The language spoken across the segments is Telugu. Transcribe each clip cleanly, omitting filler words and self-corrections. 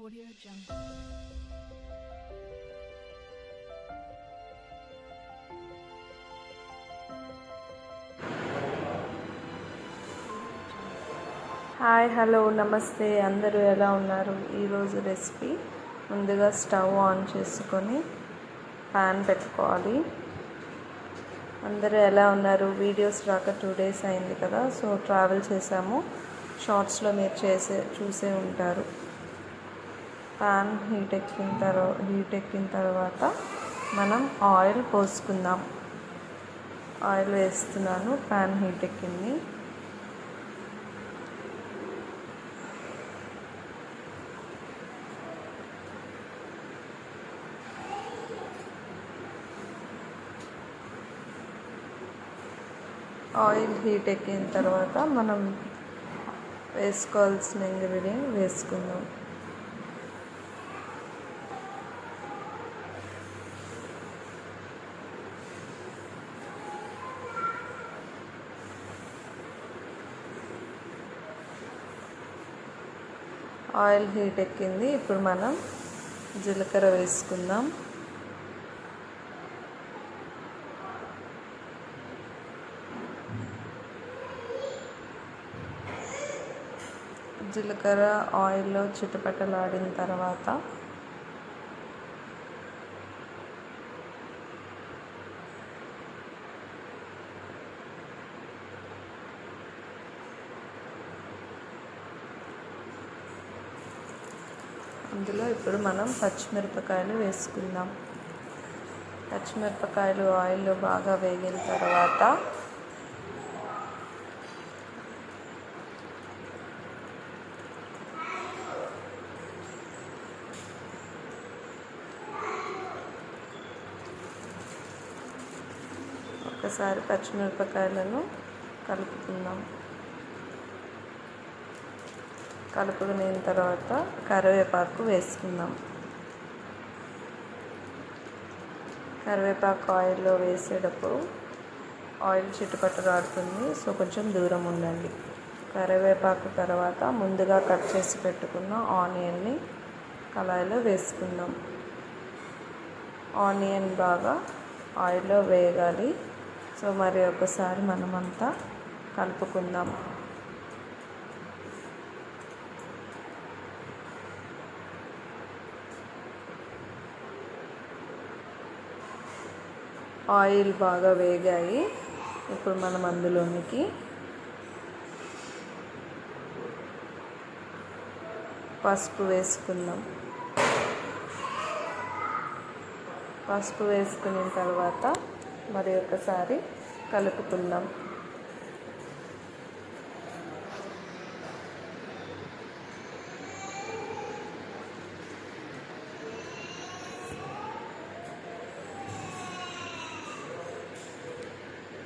Audio Jungle. హాయ్ హలో నమస్తే అందరూ ఎలా ఉన్నారు? ఈరోజు రెసిపీ ముందుగా స్టవ్ ఆన్ చేసుకొని ప్యాన్ పెట్టుకోవాలి. అందరూ ఎలా ఉన్నారు? వీడియోస్ రాక 2 days అయింది కదా, సో ట్రావెల్ చేసాము. షార్ట్స్లో మీరు చూసే ఉంటారు. ప్యాన్ హీట్ ఎక్కిన తర్వాత మనం ఆయిల్ పోసుకుందాం. ఆయిల్ వేస్తున్నాను. ప్యాన్ హీట్ ఎక్కింది. ఆయిల్ హీట్ ఎక్కిన తర్వాత మనం వేసుకోవాల్సిన ఇంగ్రీడియంట్ వేసుకుందాం. ఆయిల్ హీట్ ఎక్కింది. ఇప్పుడు మనం జీలకర్ర వేసుకుందాం. జీలకర్ర ఆయిల్లో చిటపటలాడిన తర్వాత అందులో ఇప్పుడు మనం పచ్చిమిరపకాయలు వేసుకుందాం. పచ్చిమిరపకాయలు ఆయిల్లో బాగా వేగిన తర్వాత ఒకసారి పచ్చిమిరపకాయలను కలుపుకుందాం. కలుపుకున్న తర్వాత కరివేపాకు వేసుకుందాం. కరివేపాకు ఆయిల్లో వేసేటప్పుడు ఆయిల్ చిటపటలాడుతుంది, సో కొంచెం దూరం ఉండండి. కరివేపాకు తర్వాత ముందుగా కట్ చేసి పెట్టుకున్న ఆనియన్ని కళాయిలో వేసుకుందాం. ఆనియన్ బాగా ఆయిల్లో వేగాలి. సో మరి ఒకసారి మనమంతా కలుపుకుందాం. ఆయిల్ బాగా వేగాయి. ఇప్పుడు మనం అందులోనికి పసుపు వేసుకుందాం. పసుపు వేసుకున్న తర్వాత మరి ఒకసారి కలుపుకుందాం.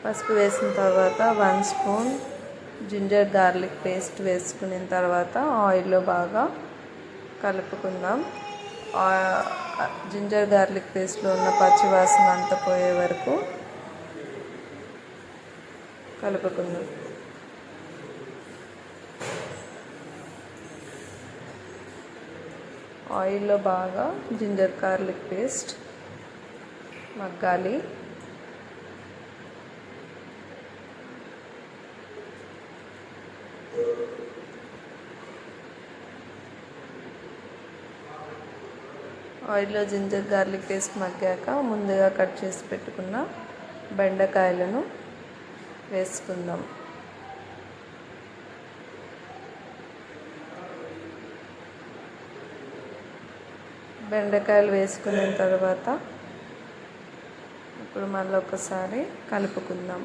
పసుపు వేసిన తర్వాత 1 స్పూన్ జింజర్ గార్లిక్ పేస్ట్ వేసుకున్న తర్వాత ఆయిల్లో బాగా కలుపుకుందాం. జింజర్ గార్లిక్ పేస్ట్లో ఉన్న పచ్చివాసన అంతా పోయే వరకు కలుపుకుందాం. ఆయిల్లో బాగా జింజర్ గార్లిక్ పేస్ట్ మగ్గాలి. ఆయిల్లో జింజర్ గార్లిక్ పేస్ట్ మగ్గాక ముందుగా కట్ చేసి పెట్టుకున్న బెండకాయలను వేసుకుందాం. బెండకాయలు వేసుకున్న తర్వాత ఇప్పుడు మళ్ళీ ఒకసారి కలుపుకుందాం.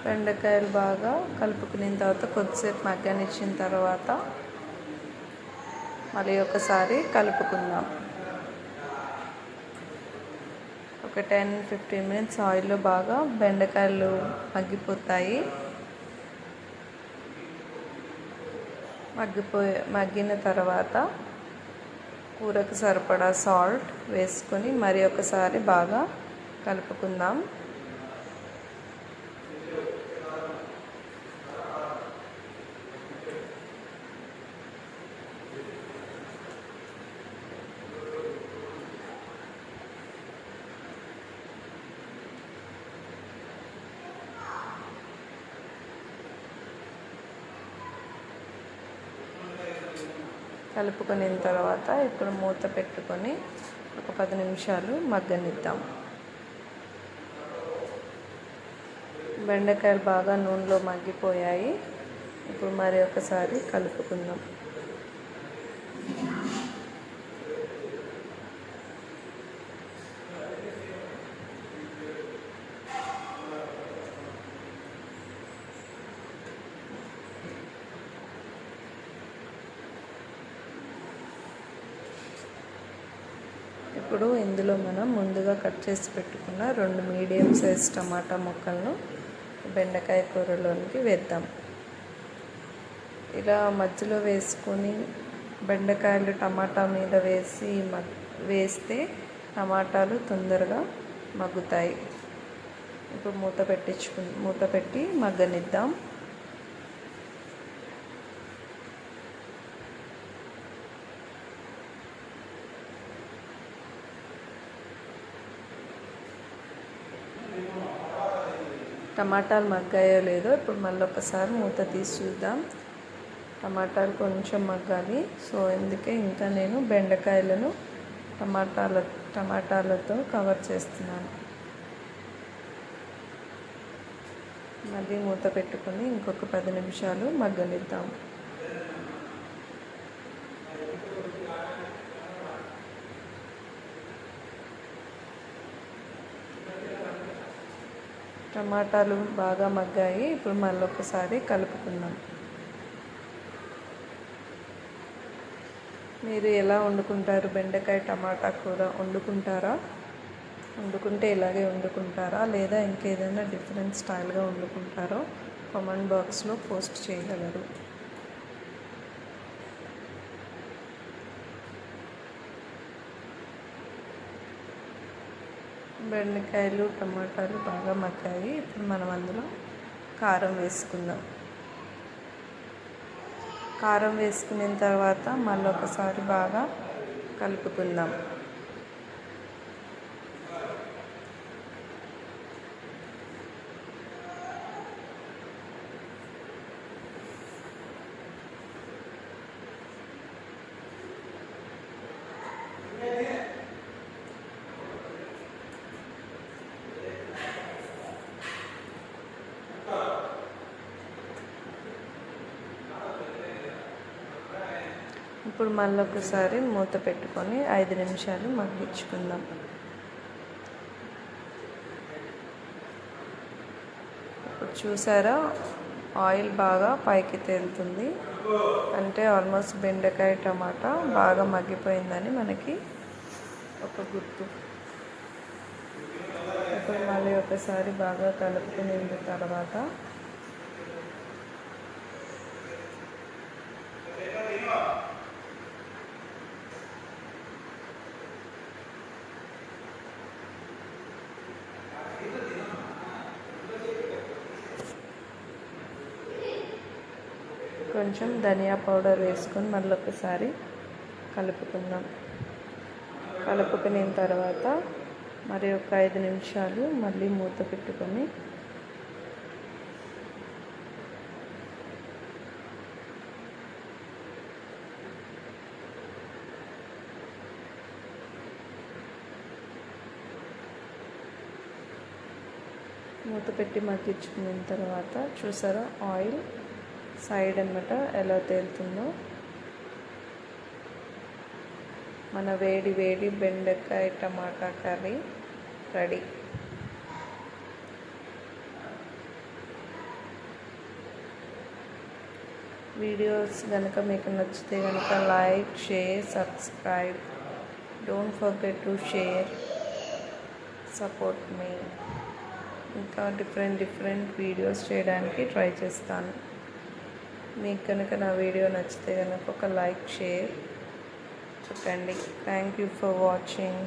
బెండకాయలు బాగా కలుపుకున్న తర్వాత కొద్దిసేపు మగ్గనిచ్చిన తర్వాత మళ్ళీ ఒకసారి కలుపుకుందాం. ఒక 10-15 మినిట్స్ ఆయిల్లో బాగా బెండకాయలు మగ్గిపోతాయి. మగ్గిన తర్వాత కూరకు సరిపడా సాల్ట్ వేసుకొని మరి ఒకసారి బాగా కలుపుకుందాం. కలుపుకున్న తర్వాత ఇప్పుడు మూత పెట్టుకొని ఒక 10 నిమిషాలు మగ్గనిద్దాం. బెండకాయలు బాగా నూనెలో మగ్గిపోయాయి. ఇప్పుడు మరి ఒకసారి కలుపుకుందాం. ఇప్పుడు ఇందులో మనం ముందుగా కట్ చేసి పెట్టుకున్న 2 మీడియం సైజ్ టమాటా ముక్కలను బెండకాయ కూరలోనికి వేద్దాం. ఇలా మధ్యలో వేసుకొని బెండకాయలు టమాటా మీద వేస్తే టమాటాలు తొందరగా మగ్గుతాయి. ఇప్పుడు మూత పెట్టి మగ్గనిద్దాం. టమాటాలు మగ్గాయో లేదో ఇప్పుడు మళ్ళీ ఒకసారి మూత తీసి చూద్దాం. టమాటాలు కొంచెం మగ్గాలి. సో అందుకే ఇంకా నేను బెండకాయలను టమాటాలతో కవర్ చేస్తున్నాను. మళ్ళీ మూత పెట్టుకొని ఇంకొక 10 నిమిషాలు మగ్గనిద్దాం. టమాటాలు బాగా మగ్గాయి. ఇప్పుడు మళ్ళీ ఒకసారి కలుపుకుందాం. మీరు ఎలా వండుకుంటారు? బెండకాయ టమాటా కూర వండుకుంటే ఇలాగే వండుకుంటారా లేదా ఇంకేదైనా డిఫరెంట్ స్టైల్గా వండుకుంటారో కామెంట్ బాక్స్లో పోస్ట్ చేయగలరు. బెండకాయలు టమాటాలు బాగా మగ్గాయి. ఇప్పుడు మనం అందులో కారం వేసుకుందాం. కారం వేసుకున్న తర్వాత మళ్ళీ ఒకసారి బాగా కలుపుకుందాం. ఇప్పుడు మళ్ళీ ఒకసారి మూత పెట్టుకొని 5 నిమిషాలు మగ్గించుకుందాం. ఇప్పుడు చూసారా, ఆయిల్ బాగా పైకి తేలుతుంది. అంటే ఆల్మోస్ట్ బెండకాయ టమాటా బాగా మగ్గిపోయిందని మనకి ఒక గుర్తు. ఇప్పుడు మళ్ళీ ఒకసారి బాగా కలుపుకున్న తర్వాత కొంచెం ధనియా పౌడర్ వేసుకొని మళ్ళీ ఒకసారి కలుపుకుందాం. కలుపుకున్న తర్వాత మరి ఒక 5 నిమిషాలు మళ్ళీ మూత పెట్టుకొని మగ్గించుకున్న తర్వాత చూసారా, ఆయిల్ సైడ్ అన్నమాట ఎలా తేలుతుందో. మన వేడి బెండకాయ టమాటా కర్రీ రెడీ. వీడియోస్ కనుక మీకు నచ్చితే కనుక like, share, subscribe. Don't forget to share. Support మీ. ఇంకా డిఫరెంట్ వీడియోస్ చేయడానికి ట్రై చేస్తాను. మీకు కనుక నా వీడియో నచ్చితే కనుక ఒక లైక్ షేర్ చెప్పండి. Thank you for watching.